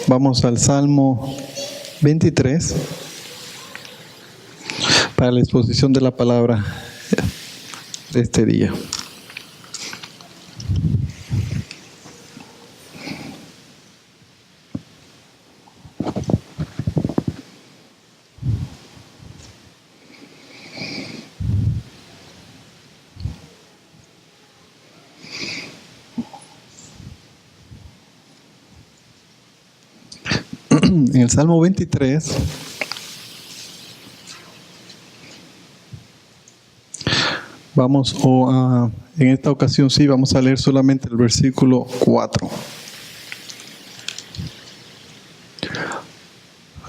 Vamos al Salmo 23 para la exposición de la palabra de este día. En el Salmo 23, en esta ocasión sí, vamos a leer solamente el versículo 4.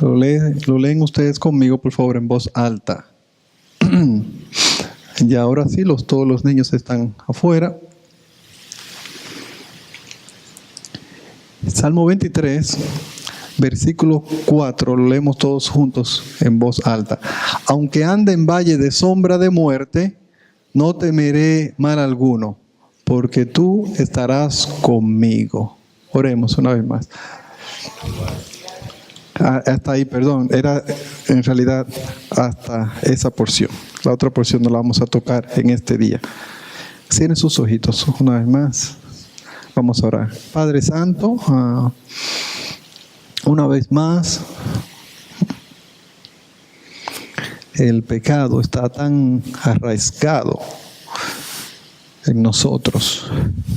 Lo leen ustedes conmigo, por favor, en voz alta. Y ahora sí, todos los niños están afuera. Salmo 23, versículo 4, lo leemos todos juntos en voz alta. Aunque ande en valle de sombra de muerte, no temeré mal alguno, porque tú estarás conmigo. Oremos una vez más. Hasta ahí, perdón, era en realidad hasta esa porción. La otra porción no la vamos a tocar en este día. Cierren sus ojitos una vez más. Vamos a orar. Padre Santo, una vez más, el pecado está tan arraigado en nosotros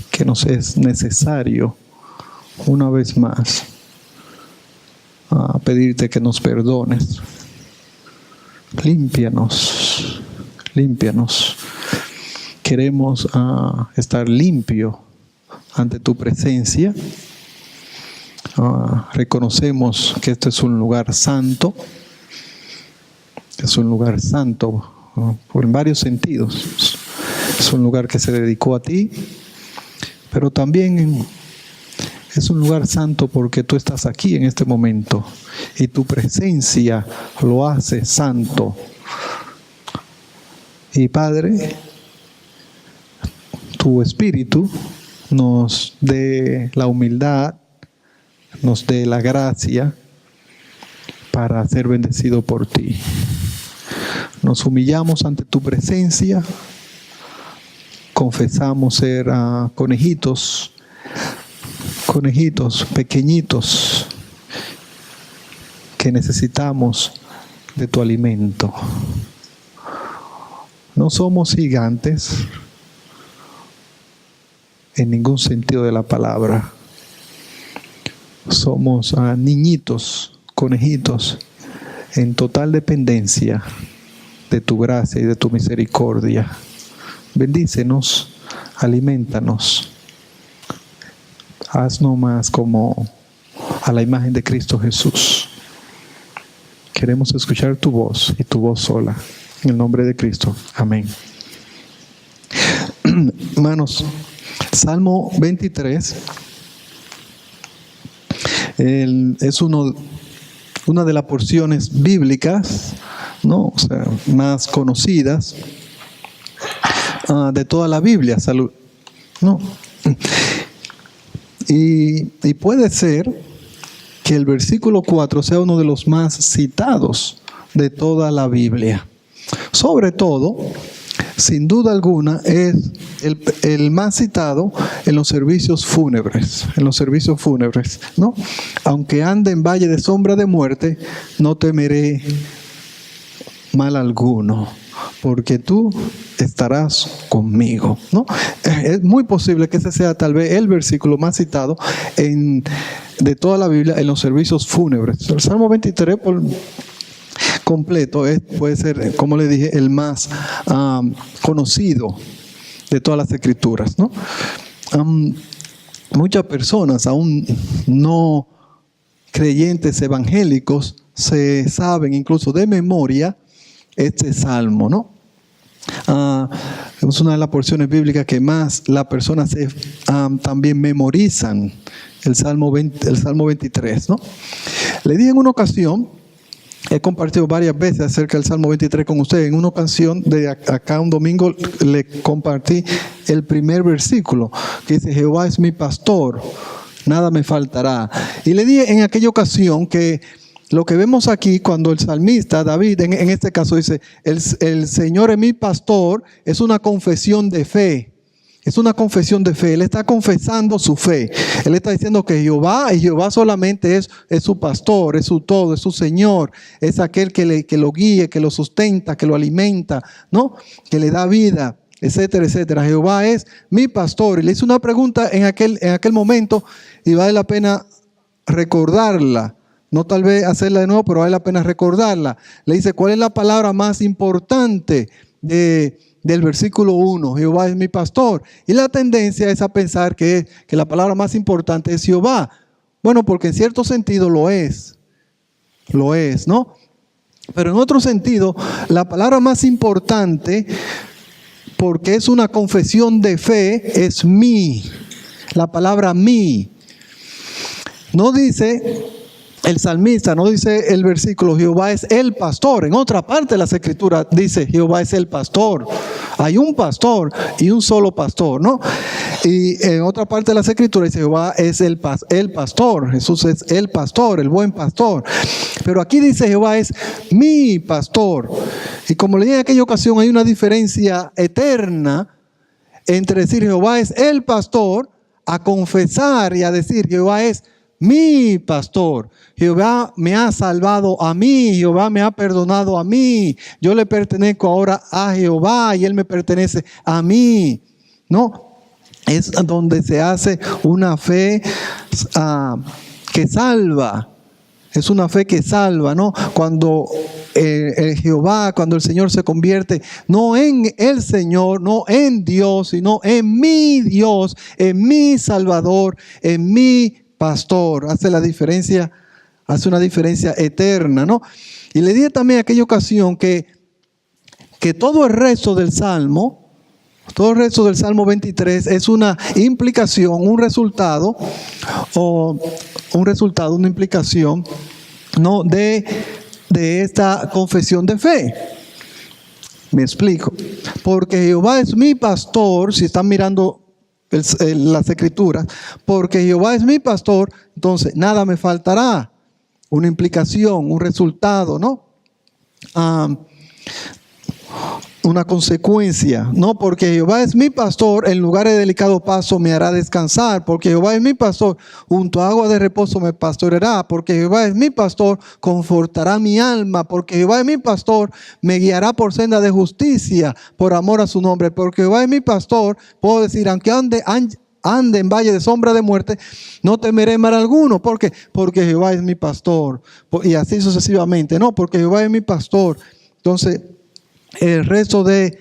que nos es necesario una vez más pedirte que nos perdones. Límpianos. Queremos estar limpio ante tu presencia. Reconocemos que este es un lugar santo. Es un lugar santo en varios sentidos. Es un lugar que se dedicó a ti, pero también es un lugar santo porque tú estás aquí en este momento y tu presencia lo hace santo. Y Padre, tu Espíritu nos dé la humildad, nos dé la gracia para ser bendecido por ti. Nos humillamos ante tu presencia, confesamos ser conejitos pequeñitos que necesitamos de tu alimento. No somos gigantes en ningún sentido de la palabra. Somos niñitos, conejitos, en total dependencia de tu gracia y de tu misericordia. Bendícenos, alimentanos. Haznos más como a la imagen de Cristo Jesús. Queremos escuchar tu voz y tu voz sola. En el nombre de Cristo. Amén. Hermanos, Salmo 23 es una de las porciones bíblicas, ¿no? O sea, más conocidas de toda la Biblia. ¿No? Y puede ser que el versículo 4 sea uno de los más citados de toda la Biblia. Sobre todo, sin duda alguna, es el más citado en los servicios fúnebres. ¿No? Aunque ande en valle de sombra de muerte, no temeré mal alguno, porque tú estarás conmigo, ¿no? Es muy posible que ese sea tal vez el versículo más citado de toda la Biblia en los servicios fúnebres. El Salmo 23 por completo puede ser, como le dije, el más conocido de todas las escrituras, ¿no? Muchas personas, aún no creyentes evangélicos, se saben incluso de memoria este salmo, ¿no? Es una de las porciones bíblicas que más las personas también memorizan, el Salmo 23, ¿no? Le dije en una ocasión, he compartido varias veces acerca del Salmo 23 con ustedes. En una ocasión, de acá un domingo, le compartí el primer versículo, que dice: Jehová es mi pastor nada me faltará. Y le dije en aquella ocasión que lo que vemos aquí cuando el salmista David, en este caso dice, el Señor es mi pastor, es una confesión de fe. Es una confesión de fe. Él está confesando su fe. Él está diciendo que Jehová, y Jehová solamente es su pastor, es su todo, es su Señor. Es aquel que lo guíe, que lo sustenta, que lo alimenta, ¿no? Que le da vida, etcétera, etcétera. Jehová es mi pastor. Y le hice una pregunta en aquel momento y vale la pena recordarla. No tal vez hacerla de nuevo, pero vale la pena recordarla. Le dice, ¿cuál es la palabra más importante del versículo 1? Jehová es mi pastor. Y la tendencia es a pensar que la palabra más importante es Jehová. Bueno, porque en cierto sentido lo es, ¿no? Pero en otro sentido, la palabra más importante, porque es una confesión de fe, es mí. La palabra mí. No dice el salmista, no dice el versículo, Jehová es el pastor. En otra parte de las escrituras dice, Jehová es el pastor. Hay un pastor y un solo pastor, ¿no? Y en otra parte de las escrituras dice, Jehová es el pastor. Jesús es el pastor, el buen pastor. Pero aquí dice, Jehová es mi pastor. Y como le dije en aquella ocasión, hay una diferencia eterna entre decir Jehová es el pastor, a confesar y a decir Jehová es mi pastor. Jehová me ha salvado a mí, Jehová me ha perdonado a mí. Yo le pertenezco ahora a Jehová y Él me pertenece a mí. No, es donde se hace una fe que salva. Es una fe que salva, ¿no? Cuando Jehová, cuando el Señor se convierte, no en el Señor, no en Dios, sino en mi Dios, en mi Salvador, en mi pastor. Hace una diferencia eterna, ¿no? Y le dije también en aquella ocasión que todo el resto del Salmo 23 es una implicación, una implicación, ¿no? de esta confesión de fe. Me explico. Porque Jehová es mi pastor, si están mirando las escrituras, porque Jehová es mi pastor, entonces nada me faltará. Una implicación, un resultado, ¿no? Una consecuencia, ¿no? Porque Jehová es mi pastor, en lugares de delicado paso me hará descansar. Porque Jehová es mi pastor, junto a agua de reposo me pastoreará. Porque Jehová es mi pastor, confortará mi alma. Porque Jehová es mi pastor, me guiará por senda de justicia, por amor a su nombre. Porque Jehová es mi pastor, puedo decir, aunque ande en valle de sombra de muerte, no temeré mal alguno. ¿Por qué? Porque Jehová es mi pastor. Y así sucesivamente, ¿no? Porque Jehová es mi pastor. Entonces, el resto del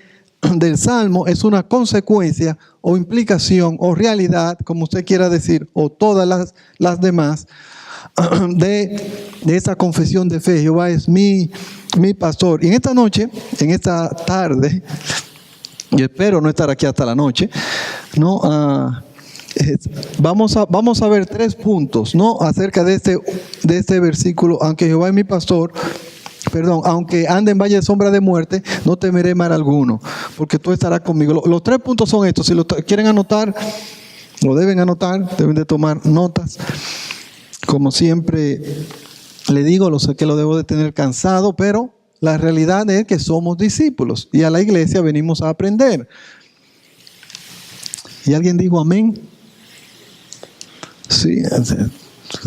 Salmo es una consecuencia o implicación o realidad, como usted quiera decir, o todas las demás, de esa confesión de fe. Jehová es mi pastor. Y en esta noche, en esta tarde, yo espero no estar aquí hasta la noche, ¿no? Vamos a ver 3 puntos, ¿no? Acerca de este versículo. Aunque Jehová es mi pastor, aunque ande en valle de sombra de muerte, no temeré mal alguno, porque tú estarás conmigo. Los 3 puntos son estos. Si lo quieren anotar, lo deben anotar, deben de tomar notas. Como siempre le digo, lo sé que lo debo de tener cansado, pero la realidad es que somos discípulos y a la iglesia venimos a aprender. ¿Y alguien dijo amén? Sí,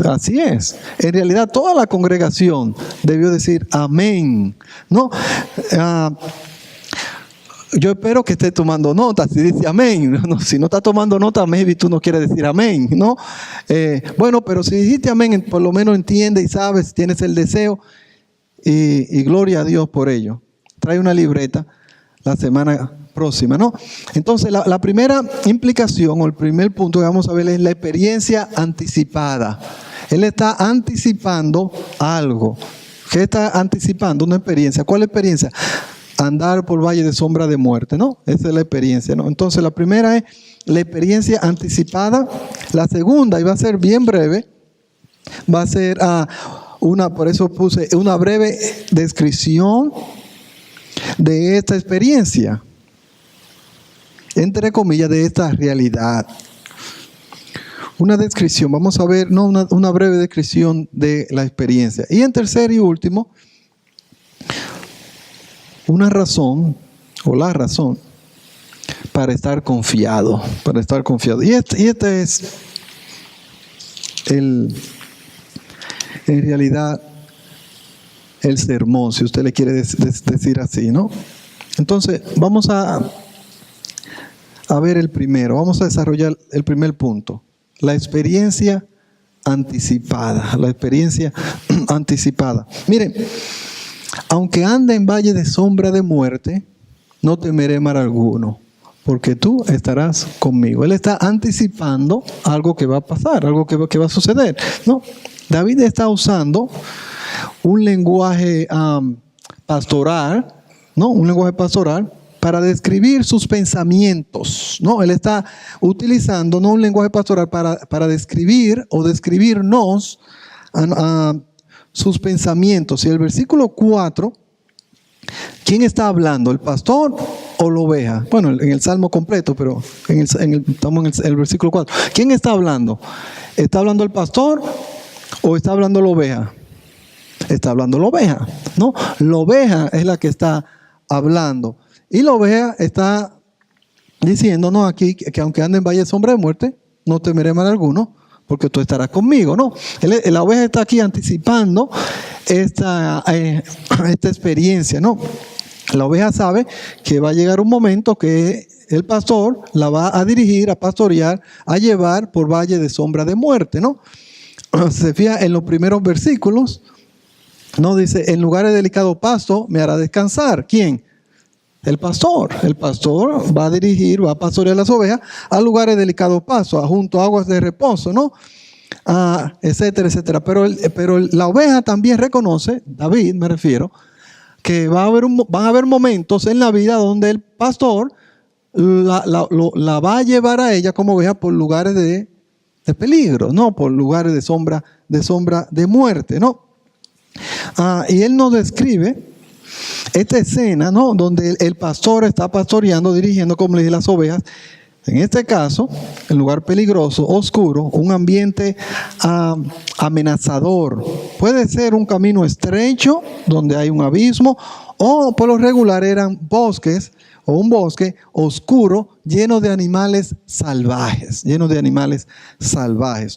así es. En realidad toda la congregación debió decir amén, ¿no? Yo espero que esté tomando nota. Si dice amén, no, si no está tomando nota, maybe tú no quieres decir amén, ¿no? Bueno, pero si dijiste amén, por lo menos entiende y sabes, tienes el deseo y gloria a Dios por ello. Trae una libreta la semana próxima, ¿no? Entonces, la primera implicación o el primer punto que vamos a ver es la experiencia anticipada. Él está anticipando algo. ¿Qué está anticipando? Una experiencia. ¿Cuál experiencia? Andar por valle de sombra de muerte, ¿no? Esa es la experiencia, ¿no? Entonces, la primera es la experiencia anticipada. La segunda, y va a ser bien breve, va a ser por eso puse una breve descripción de esta experiencia, entre comillas, de esta realidad. una descripción, vamos a ver una breve descripción de la experiencia. Y en tercer y último, una razón, o la razón, para estar confiado, Y este es en realidad, el sermón, si usted le quiere decir así, ¿no? Entonces, vamos a ver el primero, vamos a desarrollar el primer punto, la experiencia anticipada, Miren, aunque ande en valle de sombra de muerte, no temeré mal alguno, porque tú estarás conmigo. Él está anticipando algo que va a pasar, algo que va a suceder, ¿no? David está usando un lenguaje pastoral, ¿no? Un lenguaje pastoral para describir sus pensamientos, ¿no? Él está utilizando, ¿no?, un lenguaje pastoral para describir o describirnos sus pensamientos. Y el versículo 4, ¿quién está hablando? ¿El pastor o la oveja? Bueno, en el salmo completo, pero estamos en el versículo 4. ¿Quién está hablando? ¿Está hablando el pastor o está hablando la oveja? Está hablando la oveja, ¿no? La oveja es la que está hablando. Y la oveja está diciéndonos aquí que aunque ande en valle de sombra de muerte, no temeré mal alguno, porque tú estarás conmigo, ¿no? La oveja está aquí anticipando esta experiencia, ¿no? La oveja sabe que va a llegar un momento que el pastor la va a dirigir, a pastorear, a llevar por valle de sombra de muerte, ¿no? Se fija en los primeros versículos, no dice, en lugares de delicado pasto me hará descansar. ¿Quién? El pastor. El pastor va a dirigir, va a pastorear las ovejas a lugares de delicado pasto, junto a aguas de reposo, ¿no? Etcétera, etcétera. Pero la oveja también reconoce, David me refiero, que van a haber momentos en la vida donde el pastor la va a llevar a ella como oveja por lugares de peligro, ¿no? Por lugares de sombra de muerte, ¿no? Y él nos describe esta escena, ¿no?, donde el pastor está pastoreando, dirigiendo, como le dije, las ovejas. En este caso, el lugar peligroso, oscuro, un ambiente amenazador. Puede ser un camino estrecho donde hay un abismo, o por lo regular eran bosques o un bosque oscuro lleno de animales salvajes,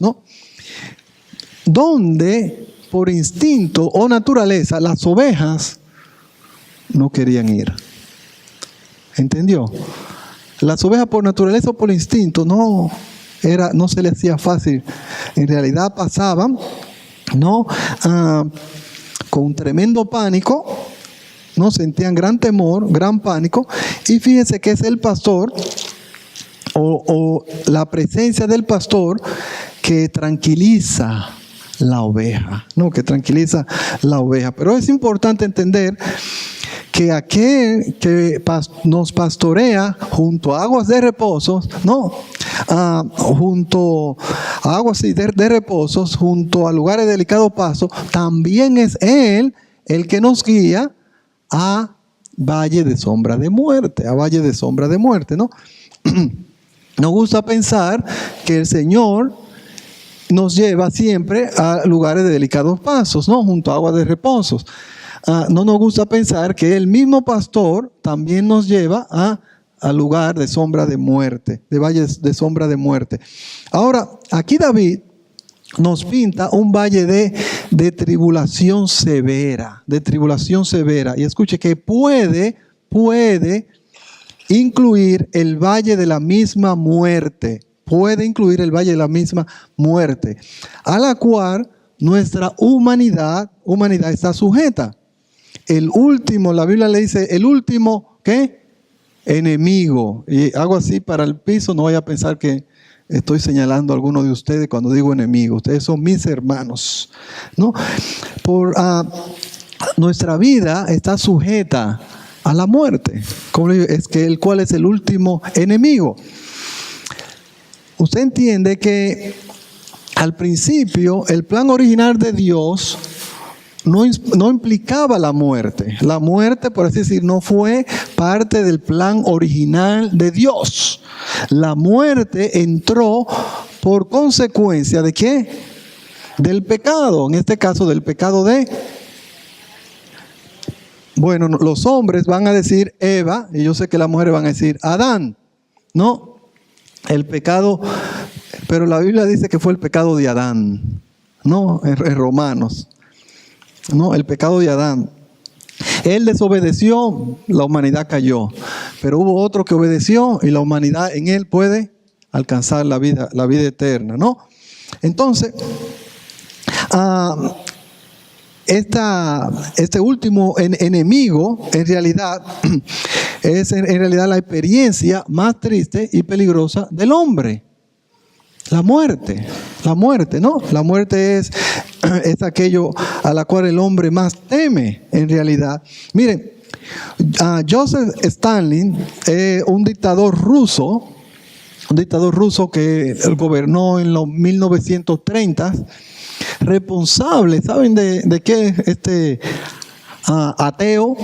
¿no? Donde por instinto o naturaleza las ovejas no querían ir. ¿Entendió? Las ovejas por naturaleza o por instinto no se les hacía fácil. En realidad pasaban, ¿no?, con un tremendo pánico, ¿no? Sentían gran temor, gran pánico. Y fíjense que es el pastor o la presencia del pastor que tranquiliza la oveja, ¿no? Que tranquiliza la oveja. Pero es importante entender que aquel que nos pastorea junto a aguas de reposos, ¿no? Junto a aguas de reposos, junto a lugares de delicado paso, también es Él el que nos guía a valle de sombra de muerte, ¿no? Nos gusta pensar que el Señor nos lleva siempre a lugares de delicados pasos, ¿no? Junto a aguas de reposos. No nos gusta pensar que el mismo pastor también nos lleva al lugar de sombra de muerte, de valles de sombra de muerte. Ahora, aquí David nos pinta un valle de tribulación severa, Y escuche que puede incluir el valle de la misma muerte. A la cual nuestra humanidad está sujeta. El último, la Biblia le dice, el último, ¿qué? Enemigo. Y hago así para el piso, no vaya a pensar que estoy señalando a alguno de ustedes cuando digo enemigo. Ustedes son mis hermanos, ¿no? Nuestra vida está sujeta a la muerte. ¿Cómo le digo? ¿Cuál es el último enemigo? Usted entiende que al principio el plan original de Dios no implicaba la muerte. La muerte, por así decir, no fue parte del plan original de Dios. La muerte entró por consecuencia ¿de qué? Del pecado, en este caso del pecado de... Bueno, los hombres van a decir Eva, y yo sé que las mujeres van a decir Adán. No, el pecado, pero la Biblia dice que fue el pecado de Adán. No, en Romanos. No, el pecado de Adán. Él desobedeció, la humanidad cayó. Pero hubo otro que obedeció y la humanidad en él puede alcanzar la vida eterna, ¿no? Entonces, este último enemigo en realidad es en realidad la experiencia más triste y peligrosa del hombre. La muerte, ¿no? La muerte es aquello a la cual el hombre más teme en realidad. Miren, Joseph Stalin, un dictador ruso que gobernó en los 1930, responsable, ¿saben de qué? Ateo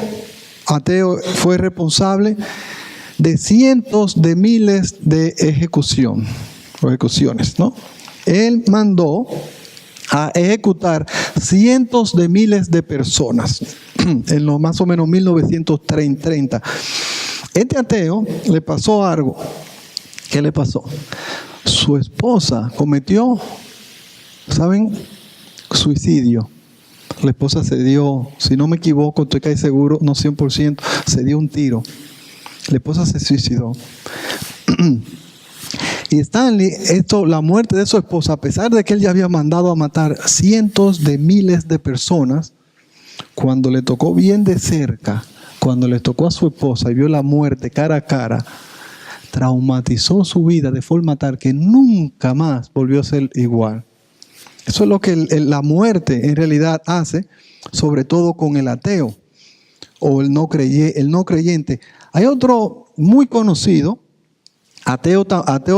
fue responsable de cientos de miles de ejecuciones, ¿no? Él mandó a ejecutar cientos de miles de personas en los más o menos 1930. Este ateo le pasó algo. ¿Qué le pasó? Su esposa cometió, ¿saben? Suicidio. La esposa se dio, si no me equivoco, estoy casi seguro, no 100%, se dio un tiro. La esposa se suicidó. Y Stanley, la muerte de su esposa, a pesar de que él ya había mandado a matar cientos de miles de personas, cuando le tocó bien de cerca, cuando le tocó a su esposa y vio la muerte cara a cara, traumatizó su vida de forma tal que nunca más volvió a ser igual. Eso es lo que la muerte en realidad hace, sobre todo con el ateo o el no creyente. Hay otro muy conocido, ateo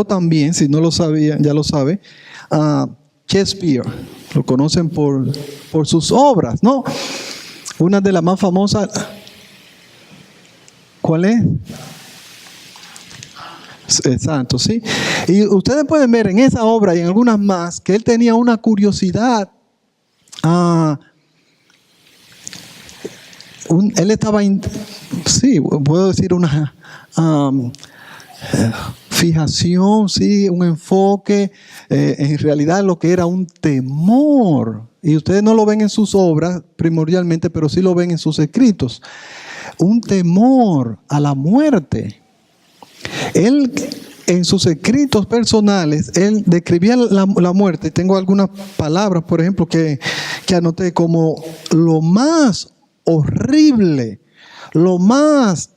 también, si no lo sabía, ya lo sabe, Shakespeare. Lo conocen por sus obras, ¿no? Una de las más famosas, ¿cuál es? Exacto, sí. Y ustedes pueden ver en esa obra y en algunas más que él tenía una curiosidad. Él estaba, sí, puedo decir una fijación, sí, un enfoque, en realidad lo que era un temor. Y ustedes no lo ven en sus obras primordialmente, pero sí lo ven en sus escritos. Un temor a la muerte. Él, en sus escritos personales, él describía la muerte. Tengo algunas palabras, por ejemplo, que anoté como lo más horrible, lo más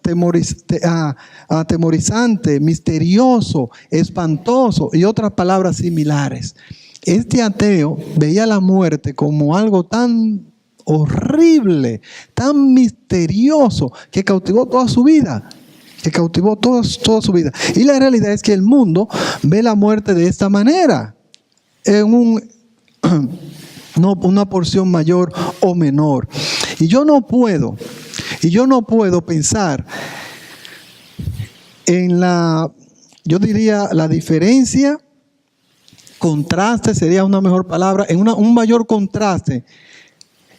atemorizante, misterioso, espantoso y otras palabras similares. Este ateo veía la muerte como algo tan horrible, tan misterioso, que cautivó toda su vida. Toda su vida. Y la realidad es que el mundo ve la muerte de esta manera, en una porción mayor o menor. Y yo no puedo pensar en yo diría la diferencia, contraste sería una mejor palabra, en un mayor contraste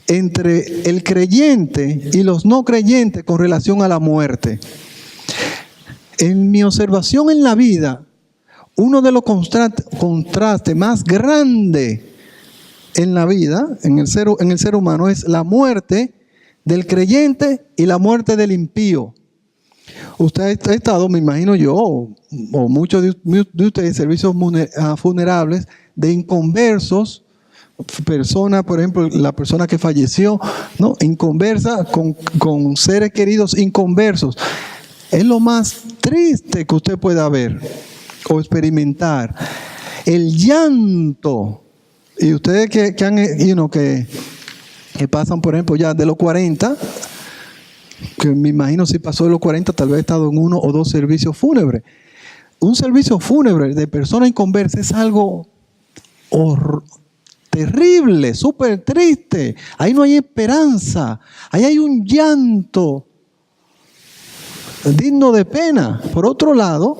entre el creyente y los no creyentes con relación a la muerte. En mi observación en la vida, uno de los contrastes más grandes en la vida, en el ser humano, es la muerte del creyente y la muerte del impío. Usted ha estado, me imagino yo, o muchos de ustedes, en servicios funerables de inconversos, personas, por ejemplo, la persona que falleció, ¿no? Inconversa con seres queridos inconversos. Es lo más triste que usted pueda ver o experimentar. El llanto. Y ustedes que pasan, por ejemplo, ya de los 40, que me imagino si pasó de los 40, tal vez ha estado en 1 o 2 servicios fúnebres. Un servicio fúnebre de personas inconversas es algo terrible, súper triste. Ahí no hay esperanza. Ahí hay un llanto digno de pena. Por otro lado,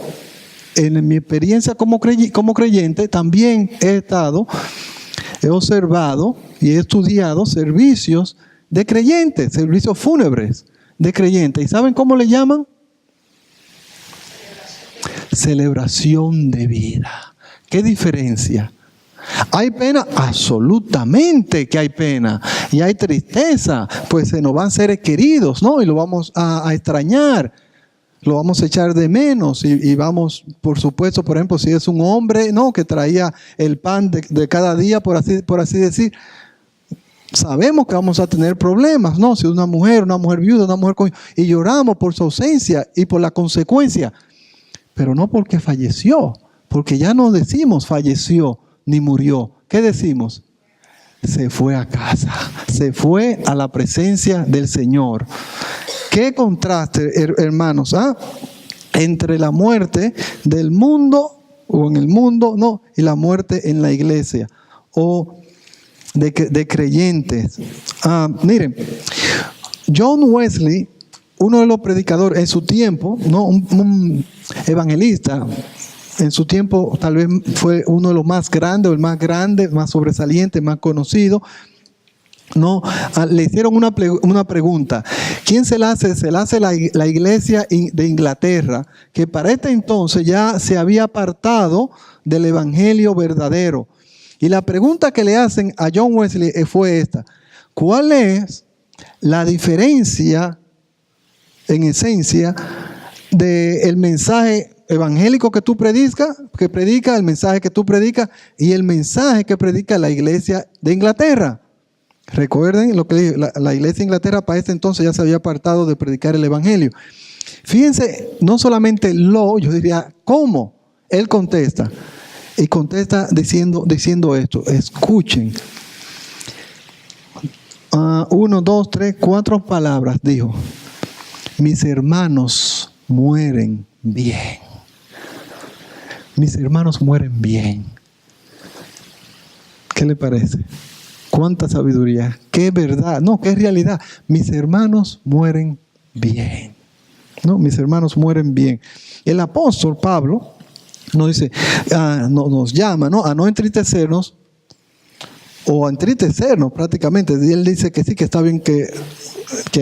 en mi experiencia como creyente, también he observado y he estudiado servicios de creyentes, servicios fúnebres de creyentes. ¿Y saben cómo le llaman? Celebración de vida. ¿Qué diferencia? ¿Hay pena? Absolutamente que hay pena. Y hay tristeza, pues se nos van seres queridos, ¿no? Y lo vamos a extrañar. Lo vamos a echar de menos y vamos, por supuesto, por ejemplo, si es un hombre, ¿no?, que traía el pan de cada día, por así decir, sabemos que vamos a tener problemas, ¿no? Si es una mujer viuda, una mujer con... Y lloramos por su ausencia y por la consecuencia. Pero no porque falleció, porque ya no decimos falleció ni murió. ¿Qué decimos? Se fue a casa, se fue a la presencia del Señor. ¿Qué contraste, hermanos, entre la muerte del mundo o en el mundo, no, y la muerte en la iglesia o de creyentes? Miren, John Wesley, uno de los predicadores en su tiempo, ¿no?, un evangelista, en su tiempo tal vez fue uno de los más grandes, o el más grande, más sobresaliente, más conocido. No, le hicieron una pregunta. ¿Quién se la hace? Se la hace la iglesia de Inglaterra, que para este entonces ya se había apartado del evangelio verdadero. Y la pregunta que le hacen a John Wesley fue esta: ¿cuál es la diferencia, en esencia, del mensaje evangélico que tú predicas, el mensaje que tú predicas, y el mensaje que predica la iglesia de Inglaterra? Recuerden lo que dije, la iglesia de Inglaterra para este entonces ya se había apartado de predicar el evangelio. Fíjense, no solamente yo diría cómo él contesta. Y contesta diciendo esto. Escuchen. 1, 2, 3, 4 palabras dijo: mis hermanos mueren bien. Mis hermanos mueren bien. ¿Qué le parece? Cuánta sabiduría, qué verdad, no, qué realidad. Mis hermanos mueren bien. No, mis hermanos mueren bien. El apóstol Pablo nos dice, nos llama, ¿no?, a no entristecernos, o a entristecernos prácticamente. Y él dice que sí, que está bien que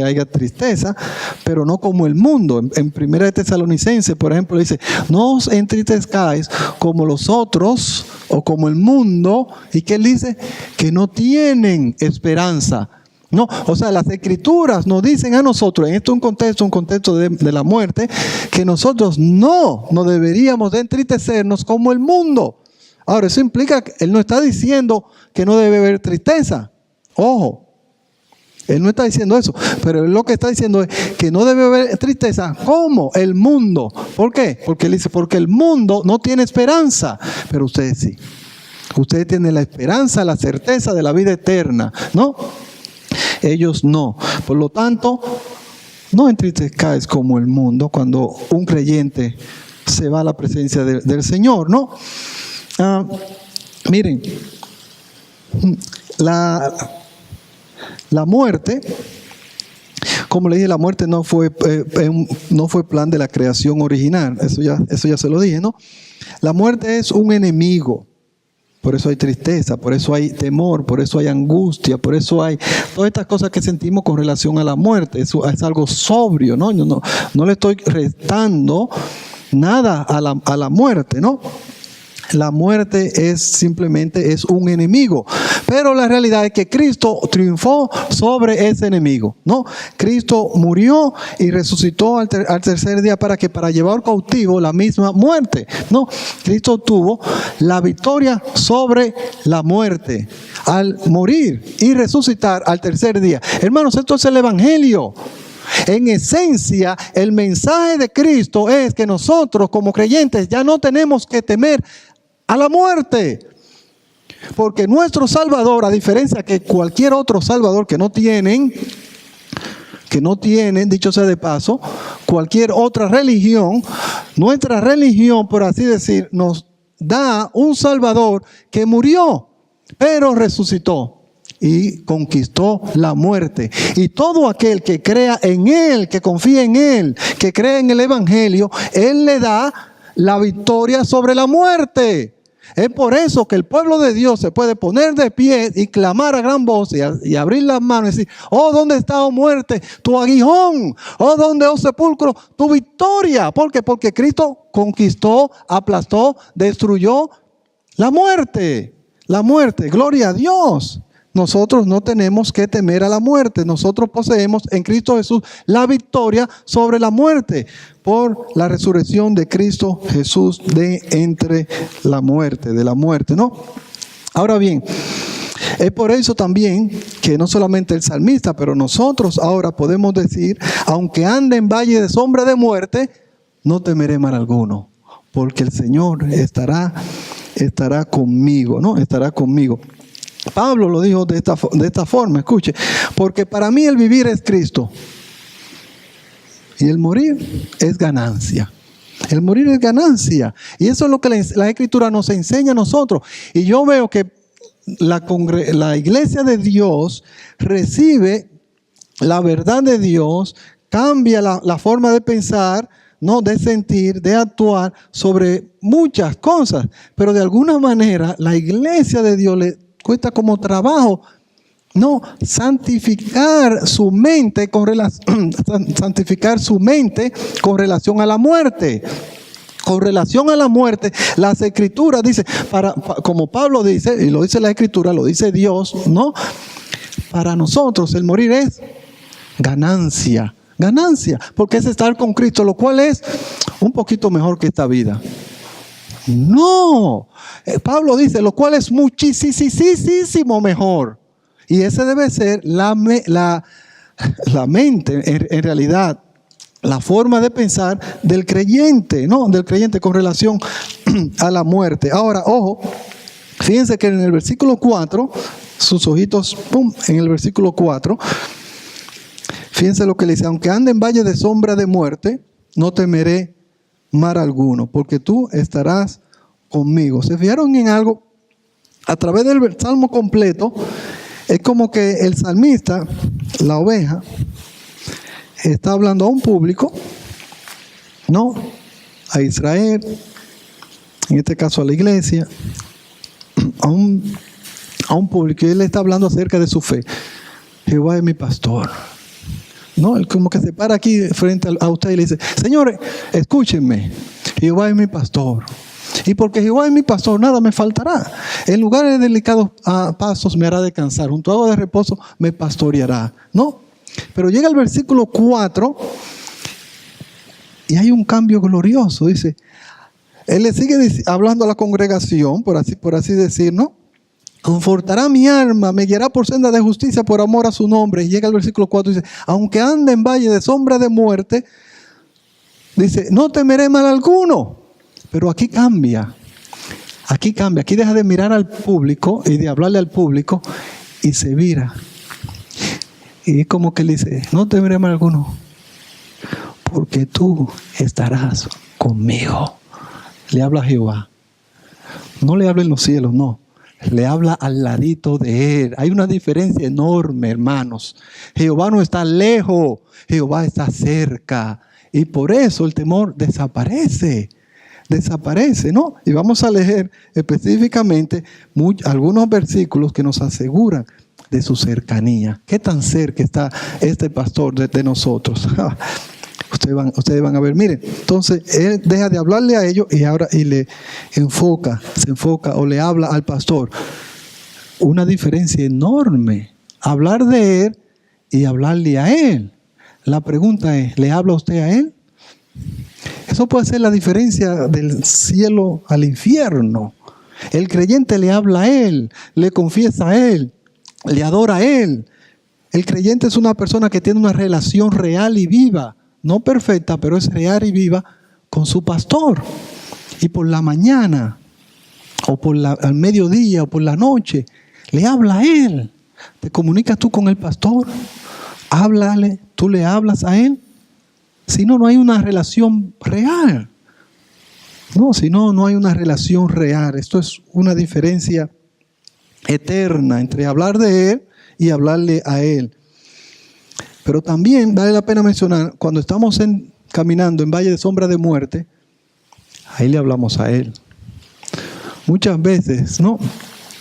haya tristeza, pero no como el mundo. En 1 Tesalonicenses, por ejemplo, dice: no os entristezcáis como los otros o como el mundo. ¿Y qué él dice? Que no tienen esperanza. No, o sea, las escrituras nos dicen a nosotros, en esto un contexto de la muerte, que nosotros no deberíamos de entristecernos como el mundo. Ahora, eso implica que él no está diciendo que no debe haber tristeza. Ojo, él no está diciendo eso, pero él lo que está diciendo es que no debe haber tristeza como el mundo. ¿Por qué? Porque él dice, porque el mundo no tiene esperanza, pero ustedes sí. Ustedes tienen la esperanza, la certeza de la vida eterna, ¿no? Ellos no. Por lo tanto, no entristezcáis como el mundo cuando un creyente se va a la presencia del Señor, ¿no? Miren, la muerte, como le dije, la muerte no fue plan de la creación original. Eso ya se lo dije, ¿no? La muerte es un enemigo. Por eso hay tristeza, por eso hay temor, por eso hay angustia, por eso hay todas estas cosas que sentimos con relación a la muerte. Eso es algo sobrio, ¿no? Yo no le estoy restando nada a la muerte, ¿no? La muerte simplemente es un enemigo. Pero la realidad es que Cristo triunfó sobre ese enemigo, ¿no? Cristo murió y resucitó al tercer día para llevar cautivo la misma muerte, ¿no? Cristo tuvo la victoria sobre la muerte al morir y resucitar al tercer día. Hermanos, esto es el evangelio. En esencia, el mensaje de Cristo es que nosotros como creyentes ya no tenemos que temer a la muerte, porque nuestro Salvador, a diferencia que cualquier otro Salvador que no tienen, dicho sea de paso, cualquier otra religión, nuestra religión, por así decir, nos da un Salvador que murió, pero resucitó y conquistó la muerte. Y todo aquel que crea en Él, que confía en Él, que cree en el Evangelio, Él le da la victoria sobre la muerte. Es por eso que el pueblo de Dios se puede poner de pie y clamar a gran voz y abrir las manos y decir: oh, ¿dónde está, oh muerte, tu aguijón? Oh, ¿dónde, oh sepulcro, tu victoria? ¿Por qué? Porque Cristo conquistó, aplastó, destruyó la muerte. La muerte, gloria a Dios. Nosotros no tenemos que temer a la muerte. Nosotros poseemos en Cristo Jesús la victoria sobre la muerte por la resurrección de Cristo Jesús de entre la muerte, de la muerte, ¿no? Ahora bien, es por eso también que no solamente el salmista, pero nosotros ahora podemos decir: aunque ande en valle de sombra de muerte, no temeré mal alguno, porque el Señor estará conmigo, ¿no? Estará conmigo. Pablo lo dijo de esta forma, escuche: porque para mí el vivir es Cristo y el morir es ganancia. El morir es ganancia. Y eso es lo que la Escritura nos enseña a nosotros. Y yo veo que la iglesia de Dios recibe la verdad de Dios, cambia la forma de pensar, ¿no? De sentir, de actuar sobre muchas cosas. Pero de alguna manera la iglesia de Dios le cuesta como trabajo, no, santificar su mente con relación a la muerte. Con relación a la muerte, las Escrituras dicen, como Pablo dice, y lo dice la Escritura, lo dice Dios, ¿no? Para nosotros el morir es ganancia, porque es estar con Cristo, lo cual es un poquito mejor que esta vida. No, Pablo dice, lo cual es muchísimo mejor. Y ese debe ser la mente, en realidad, la forma de pensar del creyente, ¿no? Del creyente con relación a la muerte. Ahora, ojo, fíjense que en el versículo 4, sus ojitos, en el versículo 4, fíjense lo que le dice: aunque ande en valle de sombra de muerte, no temeré mal alguno, porque tú estarás conmigo. ¿Se fijaron en algo? A través del salmo completo, es como que el salmista, la oveja, está hablando a un público, ¿no? A Israel, en este caso a la iglesia, a un público, y él está hablando acerca de su fe. Jehová es mi pastor. No, él como que se para aquí frente a usted y le dice: señores, escúchenme, Jehová es mi pastor. Y porque Jehová es mi pastor, nada me faltará. En lugares de delicados pasos me hará descansar. Junto a aguas de reposo me pastoreará. ¿No? Pero llega el versículo 4 y hay un cambio glorioso. Dice, él le sigue hablando a la congregación, por así decir, ¿no? Confortará mi alma, me guiará por senda de justicia por amor a su nombre. Y llega el versículo 4 y dice: aunque ande en valle de sombra de muerte, dice, no temeré mal alguno. Pero aquí cambia, aquí deja de mirar al público y de hablarle al público y se vira. Y es como que le dice: no temeré mal alguno, porque tú estarás conmigo. Le habla a Jehová. No le habla en los cielos, no. Le habla al ladito de él. Hay una diferencia enorme, hermanos. Jehová no está lejos, Jehová está cerca. Y por eso el temor desaparece, ¿no? Y vamos a leer específicamente algunos versículos que nos aseguran de su cercanía. ¿Qué tan cerca está este pastor de nosotros? Ustedes van a ver, miren, entonces él deja de hablarle a ellos y le se enfoca o le habla al pastor. Una diferencia enorme, hablar de él y hablarle a él. La pregunta es, ¿le habla usted a él? Eso puede ser la diferencia del cielo al infierno. El creyente le habla a él, le confiesa a él, le adora a él. El creyente es una persona que tiene una relación real y viva. No perfecta, pero es real y viva con su pastor. Y por la mañana, o al mediodía, o por la noche, le habla a él. ¿Te comunicas tú con el pastor? Háblale, tú le hablas a él. Si no, no hay una relación real. No, si no, no hay una relación real. Esto es una diferencia eterna entre hablar de él y hablarle a él. Pero también vale la pena mencionar, cuando estamos caminando en valle de sombra de muerte, ahí le hablamos a Él. Muchas veces, ¿no?,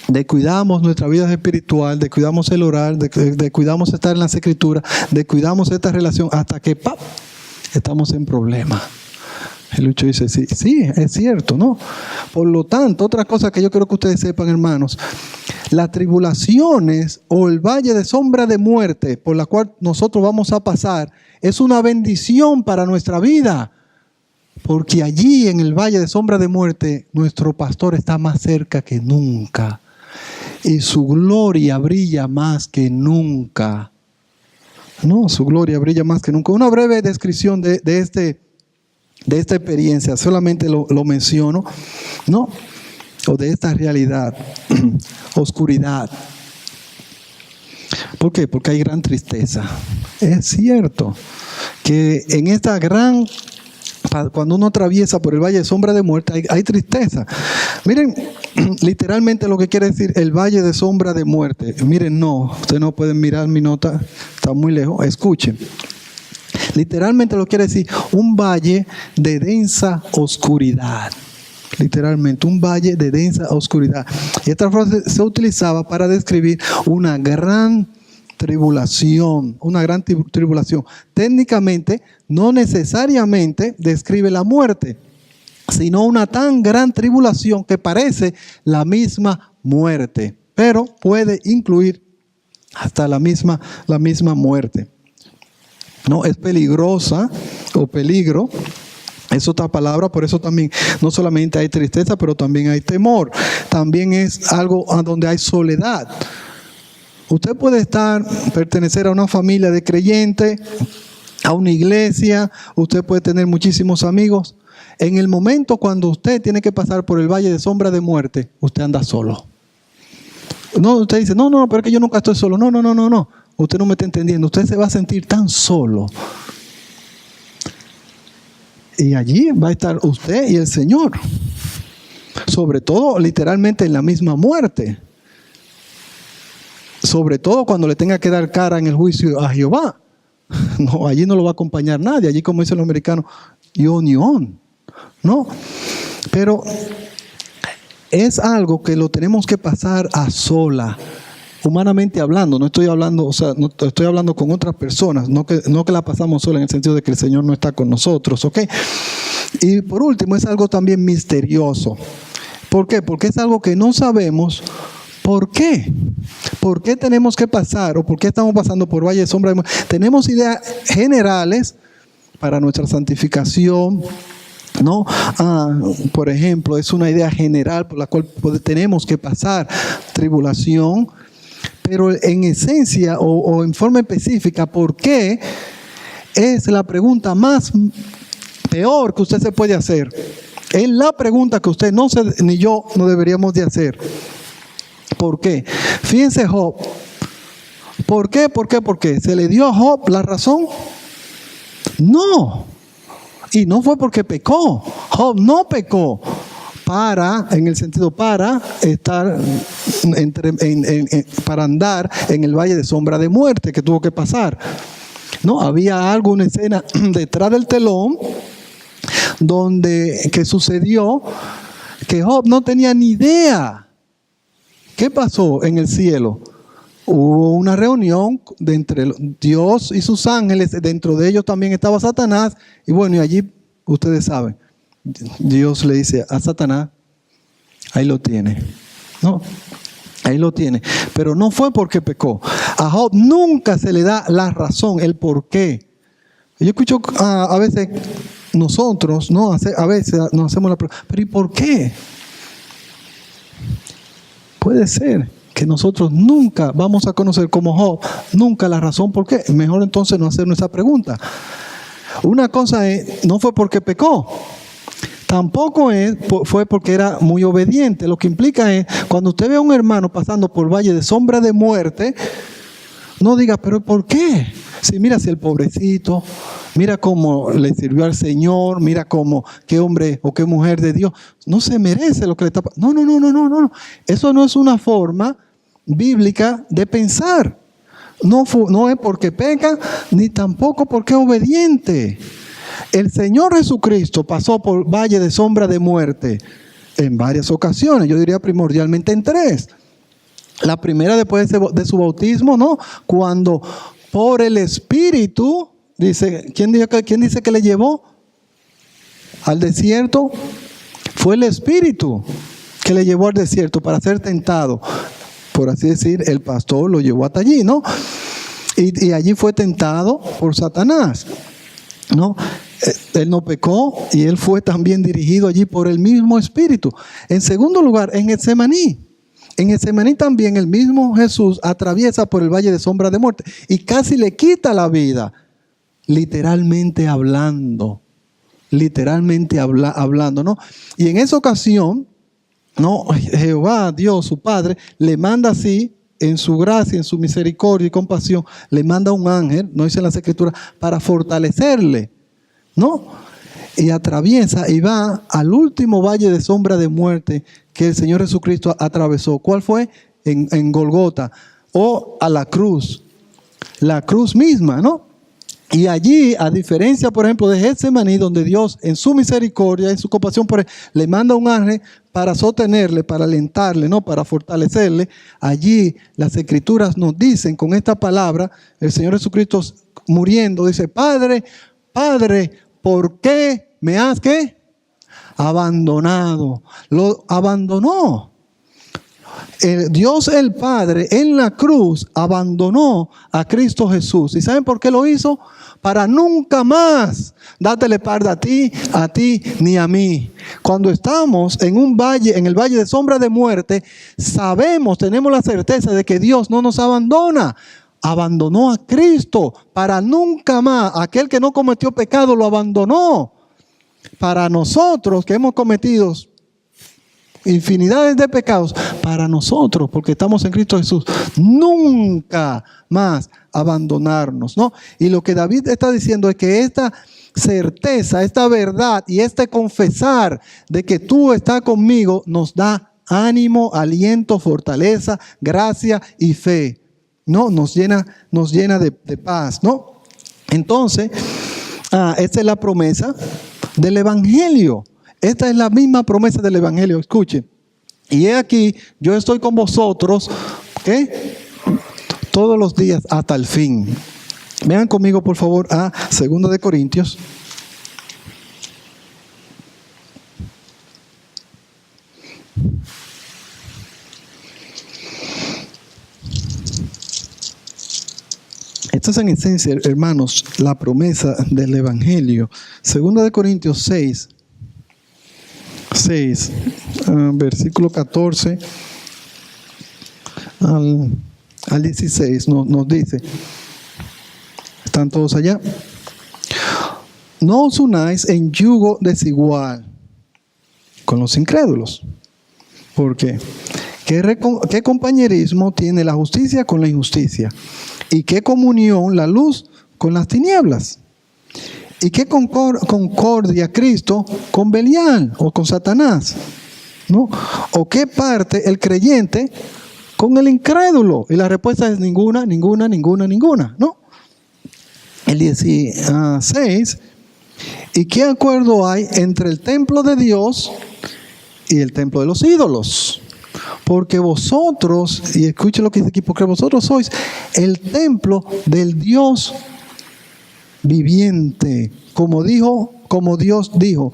descuidamos nuestra vida espiritual, descuidamos el orar, descuidamos estar en las escrituras, descuidamos esta relación hasta que ¡pap!, estamos en problemas. El Lucho dice, sí, es cierto, ¿no? Por lo tanto, otra cosa que yo quiero que ustedes sepan, hermanos, las tribulaciones o el valle de sombra de muerte por la cual nosotros vamos a pasar es una bendición para nuestra vida. Porque allí en el valle de sombra de muerte, nuestro pastor está más cerca que nunca. Y su gloria brilla más que nunca. No, su gloria brilla más que nunca. Una breve descripción de esta experiencia, solamente lo menciono, ¿no? O de esta realidad, oscuridad. ¿Por qué? Porque hay gran tristeza. Es cierto que en esta gran, cuando uno atraviesa por el valle de sombra de muerte, hay tristeza. Miren, literalmente lo que quiere decir el valle de sombra de muerte. Miren, no, ustedes no pueden mirar mi nota, está muy lejos. Escuchen. Literalmente lo quiere decir un valle de densa oscuridad. Literalmente, un valle de densa oscuridad. Y esta frase se utilizaba para describir una gran tribulación, una gran tribulación. Técnicamente, no necesariamente describe la muerte, sino una tan gran tribulación que parece la misma muerte, pero puede incluir hasta la misma muerte. No es peligrosa o peligro. Es otra palabra, por eso también no solamente hay tristeza, pero también hay temor. También es algo a donde hay soledad. Usted puede pertenecer a una familia de creyentes, a una iglesia, usted puede tener muchísimos amigos. En el momento cuando usted tiene que pasar por el valle de sombra de muerte, usted anda solo. No, usted dice, no, pero es que yo nunca estoy solo. No. Usted no me está entendiendo. Usted se va a sentir tan solo. Y allí va a estar usted y el Señor. Sobre todo, literalmente, en la misma muerte. Sobre todo cuando le tenga que dar cara en el juicio a Jehová. No, allí no lo va a acompañar nadie. Allí, como dicen los americanos, on. No. Pero es algo que lo tenemos que pasar a sola. Humanamente hablando, no estoy hablando con otras personas, no que la pasamos sola en el sentido de que el Señor no está con nosotros, ¿ok? Y por último, es algo también misterioso. ¿Por qué? Porque es algo que no sabemos. ¿Por qué? ¿Por qué tenemos que pasar o por qué estamos pasando por valle de sombra de muerte? Tenemos ideas generales para nuestra santificación, ¿no? Por ejemplo, es una idea general por la cual tenemos que pasar tribulación. Pero en esencia o en forma específica, ¿por qué? Es la pregunta más peor que usted se puede hacer. Es la pregunta que usted ni yo no deberíamos de hacer. ¿Por qué? Fíjense Job. ¿Por qué? ¿Se le dio a Job la razón? No. Y no fue porque pecó. Job no pecó. Para estar para andar en el valle de sombra de muerte que tuvo que pasar. No, había una escena detrás del telón que sucedió que Job no tenía ni idea. ¿Qué pasó en el cielo? Hubo una reunión entre Dios y sus ángeles, dentro de ellos también estaba Satanás, y bueno, y allí ustedes saben. Dios le dice a Satanás, ahí lo tiene. No, ahí lo tiene. Pero no fue porque pecó. A Job nunca se le da la razón, el por qué. Yo escucho a veces nosotros, ¿no? A veces nos hacemos la pregunta, pero ¿y por qué? Puede ser que nosotros nunca vamos a conocer como Job, nunca la razón por qué. Mejor entonces no hacernos esa pregunta. Una cosa no fue porque pecó. Tampoco fue porque era muy obediente. Lo que implica es, cuando usted ve a un hermano pasando por valle de sombra de muerte, no diga, pero ¿por qué? Si mira si el pobrecito, mira cómo le sirvió al Señor, mira cómo, qué hombre o qué mujer de Dios, no se merece lo que le está pasando. No. Eso no es una forma bíblica de pensar. No es porque peca, ni tampoco porque es obediente. el Señor Jesucristo pasó por valle de sombra de muerte en varias ocasiones, yo diría primordialmente en 3. La primera después de su bautismo, ¿no? Cuando por el Espíritu, dice, ¿quién dice que le llevó al desierto? Fue el Espíritu que le llevó al desierto para ser tentado. Por así decir, el pastor lo llevó hasta allí, ¿no? Y allí fue tentado por Satanás, ¿no? Él no pecó y él fue también dirigido allí por el mismo Espíritu. En segundo lugar, en Getsemaní. En Getsemaní también el mismo Jesús atraviesa por el valle de sombra de muerte y casi le quita la vida, literalmente hablando, ¿no? Y en esa ocasión, ¿no? Jehová, Dios, su Padre, le manda así, en su gracia, en su misericordia y compasión, le manda un ángel, no dice en las Escrituras, para fortalecerle, ¿no? Y atraviesa y va al último valle de sombra de muerte que el Señor Jesucristo atravesó. ¿Cuál fue? En Golgota, o a la cruz misma, ¿no? Y allí, a diferencia, por ejemplo, de Getsemaní, donde Dios, en su misericordia, en su compasión por él, le manda un ángel para sostenerle, para alentarle, ¿no? Para fortalecerle. Allí las Escrituras nos dicen, con esta palabra, el Señor Jesucristo muriendo, dice, Padre, ¿por qué me has ¿qué? Abandonado? Lo abandonó. Dios el Padre en la cruz abandonó a Cristo Jesús. ¿Y saben por qué lo hizo? Para nunca más dártele parte a ti, ni a mí. Cuando estamos en un valle, en el valle de sombra de muerte, tenemos la certeza de que Dios no nos abandona. Abandonó a Cristo para nunca más. Aquel que no cometió pecado lo abandonó. Para nosotros que hemos cometido infinidades de pecados, para nosotros, porque estamos en Cristo Jesús, nunca más abandonarnos, ¿no? Y lo que David está diciendo es que esta certeza, esta verdad y este confesar de que tú estás conmigo nos da ánimo, aliento, fortaleza, gracia y fe, ¿no? Nos llena de paz, ¿no? Entonces, esta es la promesa del Evangelio. Esta es la misma promesa del Evangelio. Escuche. Y he aquí, yo estoy con vosotros, ¿qué? Todos los días hasta el fin. Vean conmigo, por favor, a 2 de Corintios. Esto es en esencia, hermanos, la promesa del Evangelio. 2 de Corintios 6, versículo 14 al 16 nos dice, ¿están todos allá? No os unáis en yugo desigual con los incrédulos. ¿Por qué? ¿Qué compañerismo tiene la justicia con la injusticia? ¿Y qué comunión la luz con las tinieblas? ¿Y qué concordia Cristo con Belial o con Satanás? ¿No? ¿O qué parte el creyente con el incrédulo? Y la respuesta es ninguna, ¿no? El 16. ¿Y qué acuerdo hay entre el templo de Dios y el templo de los ídolos? Porque vosotros, y escuche lo que dice aquí, porque vosotros sois el templo del Dios viviente, como Dios dijo,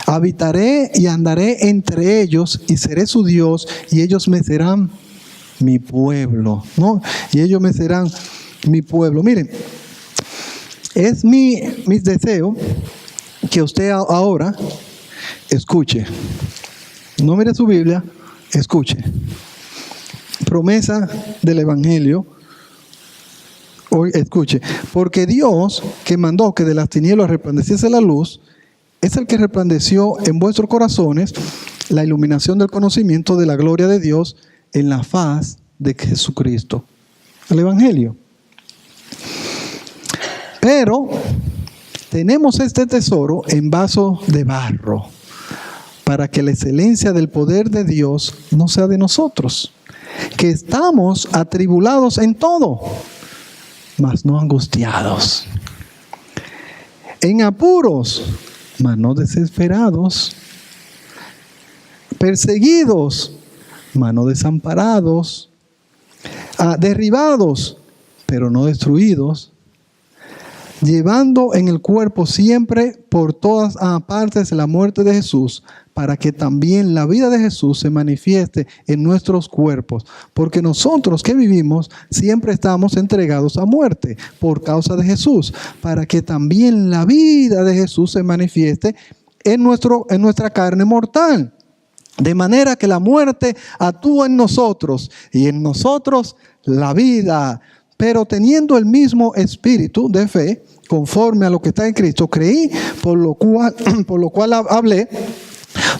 habitaré y andaré entre ellos y seré su Dios y ellos me serán mi pueblo, ¿no? Y ellos me serán mi pueblo. Miren, es mi deseo que usted ahora escuche, no mire su Biblia, escuche. Promesa del Evangelio. Hoy escuche, porque Dios que mandó que de las tinieblas resplandeciese la luz, es el que resplandeció en vuestros corazones la iluminación del conocimiento de la gloria de Dios en la faz de Jesucristo. El Evangelio. Pero tenemos este tesoro en vaso de barro, para que la excelencia del poder de Dios no sea de nosotros, que estamos atribulados en todo, mas no angustiados. en apuros, mas no desesperados, perseguidos, mas no desamparados, derribados, pero no destruidos, llevando en el cuerpo siempre por todas partes la muerte de Jesús, para que también la vida de Jesús se manifieste en nuestros cuerpos. Porque nosotros que vivimos siempre estamos entregados a muerte por causa de Jesús, para que también la vida de Jesús se manifieste en nuestra carne mortal. De manera que la muerte actúa en nosotros y en nosotros la vida. Pero teniendo el mismo espíritu de fe, conforme a lo que está en Cristo, creí, por lo cual hablé.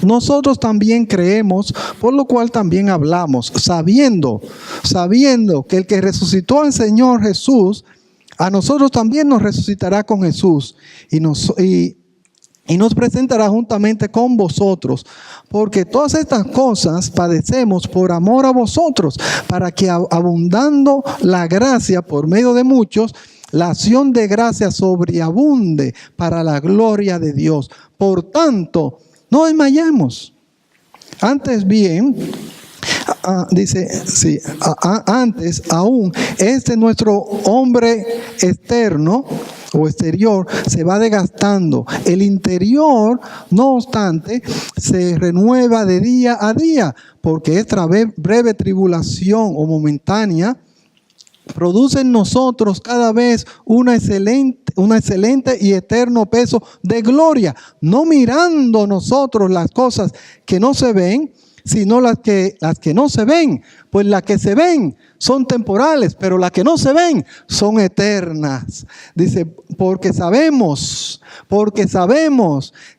Nosotros también creemos, por lo cual también hablamos, sabiendo que el que resucitó al Señor Jesús, a nosotros también nos resucitará con Jesús y nos presentará juntamente con vosotros, porque todas estas cosas padecemos por amor a vosotros, para que abundando la gracia por medio de muchos, la acción de gracia sobreabunde para la gloria de Dios. Por tanto, no desmayemos. Antes bien, antes aún nuestro hombre externo o exterior se va desgastando. El interior, no obstante, se renueva de día a día, porque esta breve tribulación o momentánea produce en nosotros cada vez un excelente y eterno peso de gloria, no mirando nosotros las cosas que no se ven, sino las que no se ven. Pues las que se ven son temporales, pero las que no se ven son eternas. Dice, porque sabemos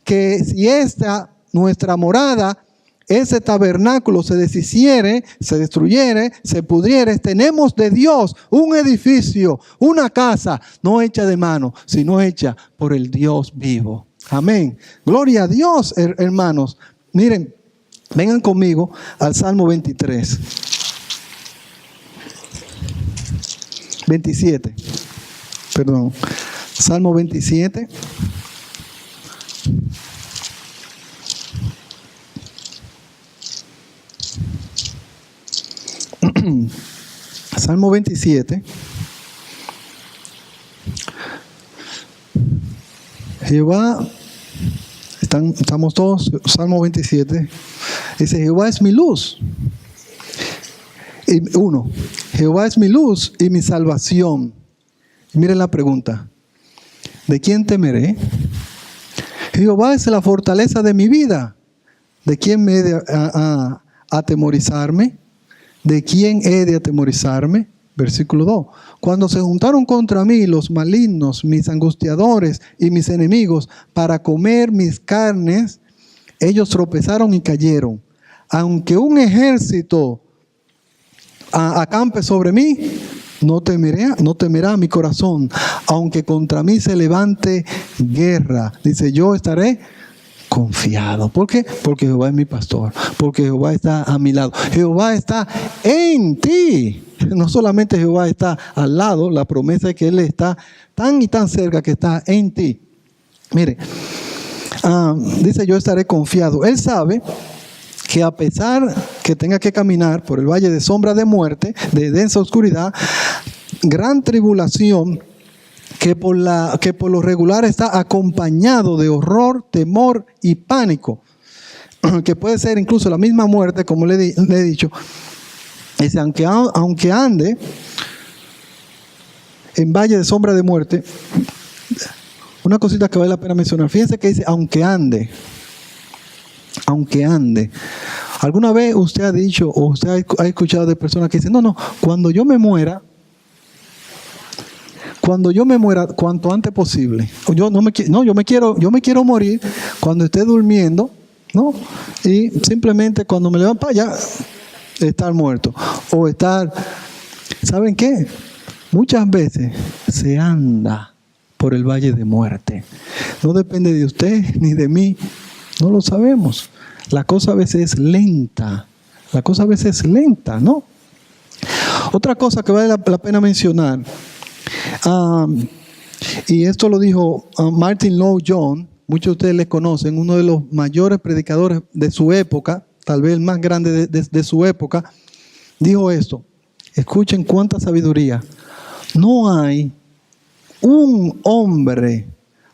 que si esta nuestra morada, ese tabernáculo se deshiciere, se destruyere, se pudriere, tenemos de Dios un edificio, una casa, no hecha de mano, sino hecha por el Dios vivo. Amén. Gloria a Dios, hermanos. Miren, vengan conmigo al Salmo 27. Salmo 27. Salmo 27. Jehová, estamos todos, Salmo 27. Dice, Jehová es mi luz. Jehová es mi luz y mi salvación. Y miren la pregunta, ¿de quién temeré? Jehová es la fortaleza de mi vida. ¿De quién me he de atemorizarme? ¿De quién he de atemorizarme? Versículo 2. Cuando se juntaron contra mí los malignos, mis angustiadores y mis enemigos, para comer mis carnes, ellos tropezaron y cayeron. Aunque un ejército acampe sobre mí, no temerá mi corazón. Aunque contra mí se levante guerra, dice, yo estaré confiado. ¿Por qué? Porque Jehová es mi pastor, porque Jehová está a mi lado. Jehová está en ti. No solamente Jehová está al lado, la promesa es que Él está tan y tan cerca que está en ti. Mire, dice, yo estaré confiado. Él sabe que a pesar que tenga que caminar por el valle de sombra de muerte, de densa oscuridad, gran tribulación, que por lo regular está acompañado de horror, temor y pánico, que puede ser incluso la misma muerte, como le he dicho. Dice, aunque ande en valle de sombra de muerte, una cosita que vale la pena mencionar. Fíjense que dice, aunque ande. ¿Alguna vez usted ha dicho o usted ha escuchado de personas que dicen, no, cuando yo me muera, cuanto antes posible. Yo me quiero morir cuando esté durmiendo, ¿no? Y simplemente cuando me levanto, ya estar muerto. O estar, ¿saben qué? Muchas veces se anda por el valle de muerte. No depende de usted ni de mí. No lo sabemos. La cosa a veces es lenta. ¿No? Otra cosa que vale la pena mencionar. Y esto lo dijo Martin Lloyd-Jones, muchos de ustedes le conocen, uno de los mayores predicadores de su época, tal vez el más grande de su época, dijo esto. Escuchen cuánta sabiduría. No hay un hombre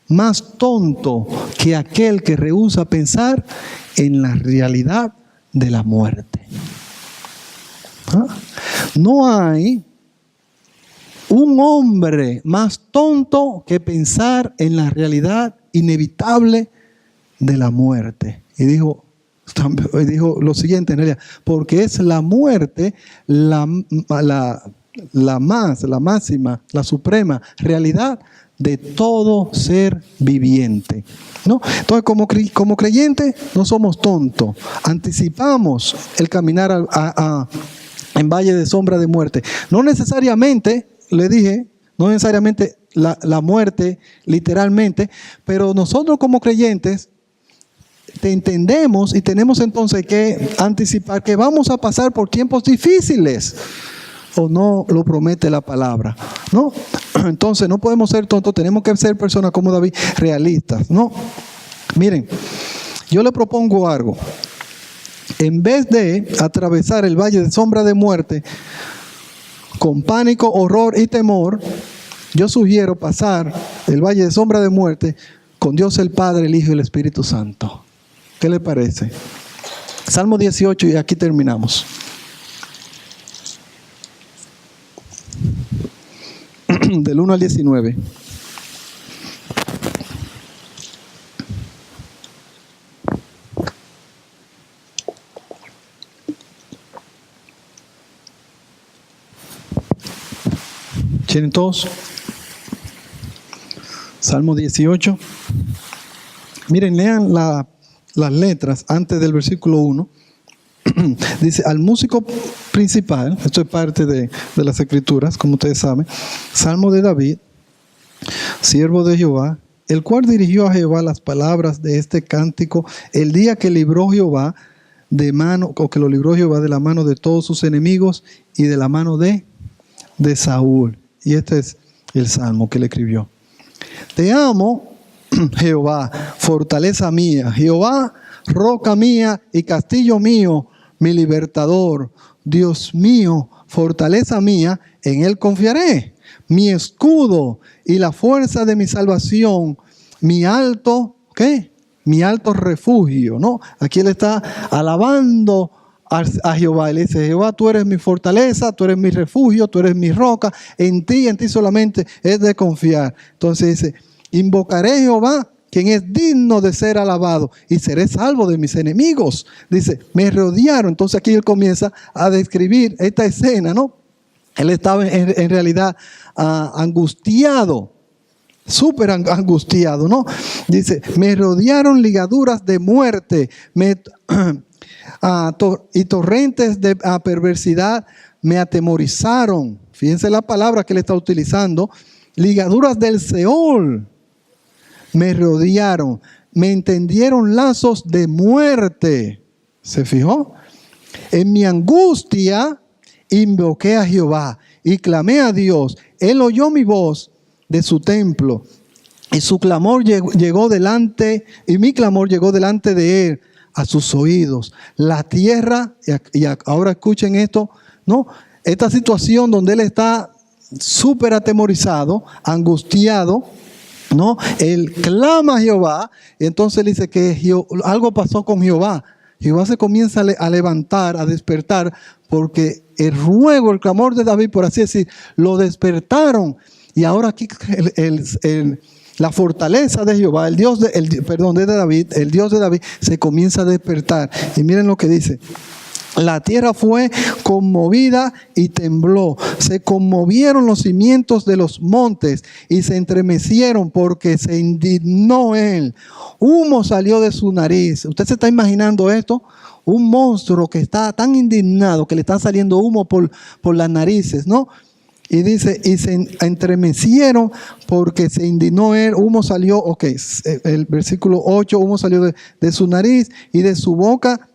más tonto que aquel que rehúsa pensar en la realidad de la muerte. ¿Ah? No hay un hombre más tonto que pensar en la realidad inevitable de la muerte. Y dijo lo siguiente en realidad, porque es la muerte la máxima, la suprema realidad de todo ser viviente, ¿no? Entonces, como creyentes, no somos tontos. Anticipamos el caminar en valle de sombra de muerte. No necesariamente, le dije, no necesariamente la muerte literalmente, pero nosotros como creyentes te entendemos y tenemos entonces que anticipar que vamos a pasar por tiempos difíciles, o no lo promete la palabra, ¿no? Entonces no podemos ser tontos, tenemos que ser personas como David, realistas, ¿no? Miren, yo le propongo algo. En vez de atravesar el valle de sombra de muerte con pánico, horror y temor, yo sugiero pasar el valle de sombra de muerte con Dios el Padre, el Hijo y el Espíritu Santo. ¿Qué le parece? Salmo 18 y aquí terminamos. Del 1 al 19. ¿Tienen todos? Salmo 18. Miren, lean las letras antes del versículo 1. Dice, al músico principal, esto es parte de las escrituras, como ustedes saben, Salmo de David, siervo de Jehová, el cual dirigió a Jehová las palabras de este cántico el día que libró Jehová de la mano de todos sus enemigos y de la mano de Saúl. Y este es el salmo que le escribió. Te amo, Jehová, fortaleza mía, Jehová, roca mía y castillo mío, mi libertador, Dios mío, fortaleza mía, en él confiaré, mi escudo y la fuerza de mi salvación, mi alto, ¿qué? Mi alto refugio, ¿no? Aquí él está alabando a Jehová. Él dice, Jehová, tú eres mi fortaleza, tú eres mi refugio, tú eres mi roca, en ti solamente es de confiar. Entonces dice, invocaré a Jehová, quien es digno de ser alabado, y seré salvo de mis enemigos. Dice, me rodearon. Entonces aquí él comienza a describir esta escena, ¿no? Él estaba en realidad angustiado, súper angustiado, ¿no? Dice, me rodearon ligaduras de muerte, y torrentes de perversidad me atemorizaron. Fíjense la palabra que él está utilizando, ligaduras del Seol. Me rodearon, me entendieron lazos de muerte. ¿Se fijó? En mi angustia invoqué a Jehová y clamé a Dios. Él oyó mi voz de su templo y su clamor llegó delante, y mi clamor llegó delante de él a sus oídos. La tierra, y ahora escuchen esto, ¿no? Esta situación donde él está súper atemorizado, angustiado, ¿no? Él clama a Jehová, y entonces dice que algo pasó con Jehová. Jehová se comienza a levantar, a despertar, porque el ruego, el clamor de David, por así decir, lo despertaron. Y ahora aquí la fortaleza de Jehová, de David, el Dios de David, se comienza a despertar. Y miren lo que dice. La tierra fue conmovida y tembló. Se conmovieron los cimientos de los montes y se entremecieron porque se indignó él. Humo salió de su nariz. ¿Usted se está imaginando esto? Un monstruo que está tan indignado que le está saliendo humo por las narices, ¿no? Y dice, y se entremecieron porque se indignó él. Humo salió, el versículo 8, humo salió de su nariz y de su boca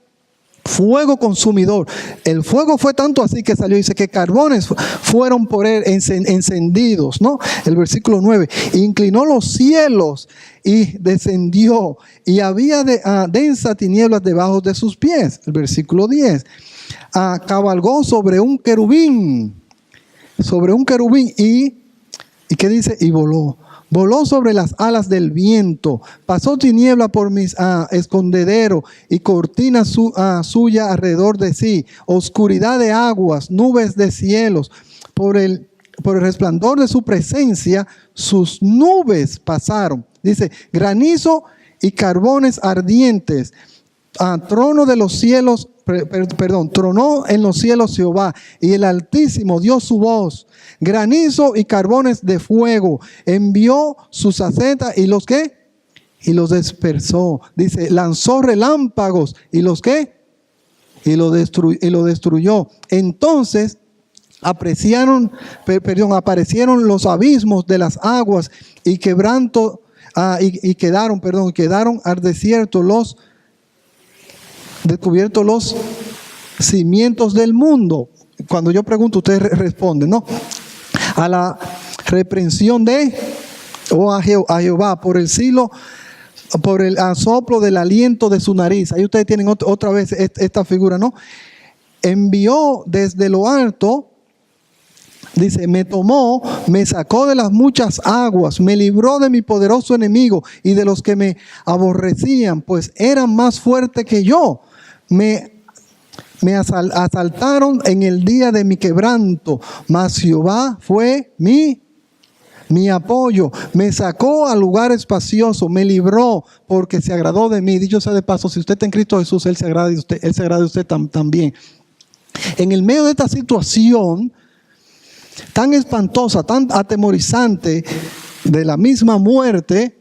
fuego consumidor. El fuego fue tanto así que salió, dice que carbones fueron por él encendidos, ¿no? El versículo 9, inclinó los cielos y descendió, y había densa tinieblas debajo de sus pies. El versículo 10, cabalgó sobre un querubín, y ¿qué dice? Y voló. Voló sobre las alas del viento, pasó tiniebla por mis escondederos y cortina suya alrededor de sí, oscuridad de aguas, nubes de cielos, por el resplandor de su presencia, sus nubes pasaron. Dice, granizo y carbones ardientes, trono de los cielos, tronó en los cielos Jehová, y el Altísimo dio su voz. Granizo y carbones de fuego, envió sus saetas y los ¿qué? Y los dispersó. Dice, lanzó relámpagos y los ¿qué? Y lo destruyó. Entonces aparecieron los abismos de las aguas y quedaron al desierto descubiertos los cimientos del mundo. Cuando yo pregunto, ustedes responden, ¿no? A la reprensión a Jehová por el silo, por el soplo del aliento de su nariz. Ahí ustedes tienen otra vez esta figura, ¿no? Envió desde lo alto, dice, me tomó, me sacó de las muchas aguas, me libró de mi poderoso enemigo y de los que me aborrecían, pues eran más fuertes que yo. Me asaltaron en el día de mi quebranto, mas Jehová fue mi apoyo. Me sacó a lugar espacioso, me libró porque se agradó de mí. Dicho sea de paso, si usted está en Cristo Jesús, Él se agrada de usted también. En el medio de esta situación tan espantosa, tan atemorizante, de la misma muerte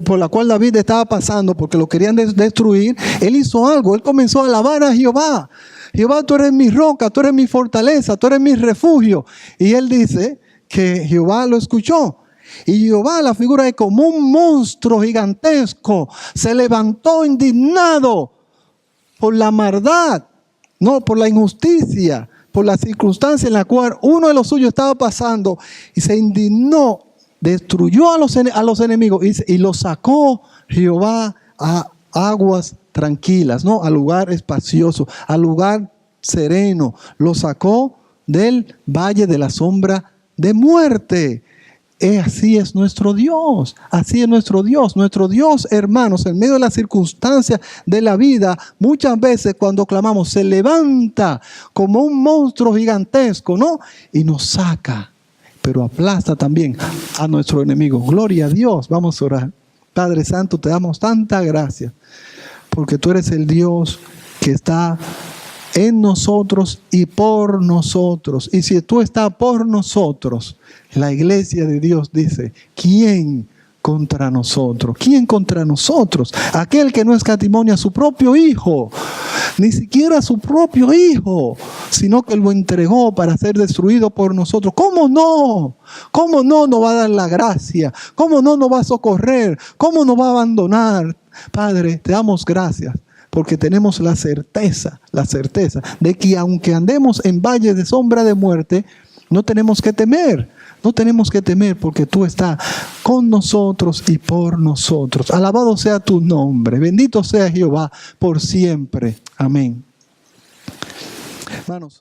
por la cual David estaba pasando, porque lo querían destruir, él hizo algo. Él comenzó a alabar a Jehová. Jehová, tú eres mi roca, tú eres mi fortaleza, tú eres mi refugio. Y él dice que Jehová lo escuchó. Y Jehová, la figura de como un monstruo gigantesco, se levantó indignado por la maldad, no por la injusticia, por la circunstancia en la cual uno de los suyos estaba pasando, y se indignó, destruyó a los enemigos y los sacó Jehová a aguas tranquilas, ¿no? Al lugar espacioso, al lugar sereno. Lo sacó del valle de la sombra de muerte. Así es nuestro Dios, así es nuestro Dios. Nuestro Dios, hermanos, en medio de las circunstancias de la vida, muchas veces cuando clamamos, se levanta como un monstruo gigantesco, ¿no? Y nos saca, pero aplasta también a nuestro enemigo. Gloria a Dios. Vamos a orar. Padre Santo, te damos tanta gracia, porque tú eres el Dios que está en nosotros y por nosotros. Y si tú estás por nosotros, la iglesia de Dios dice, ¿quién contra nosotros? ¿Quién contra nosotros? Aquel que no escatimó a su propio hijo, ni siquiera a su propio hijo, sino que lo entregó para ser destruido por nosotros. ¿Cómo no? ¿Cómo no nos va a dar la gracia? ¿Cómo no nos va a socorrer? ¿Cómo nos va a abandonar? Padre, te damos gracias, porque tenemos la certeza de que aunque andemos en valles de sombra de muerte, no tenemos que temer. No tenemos que temer, porque tú estás con nosotros y por nosotros. Alabado sea tu nombre. Bendito sea Jehová por siempre. Amén. Hermanos.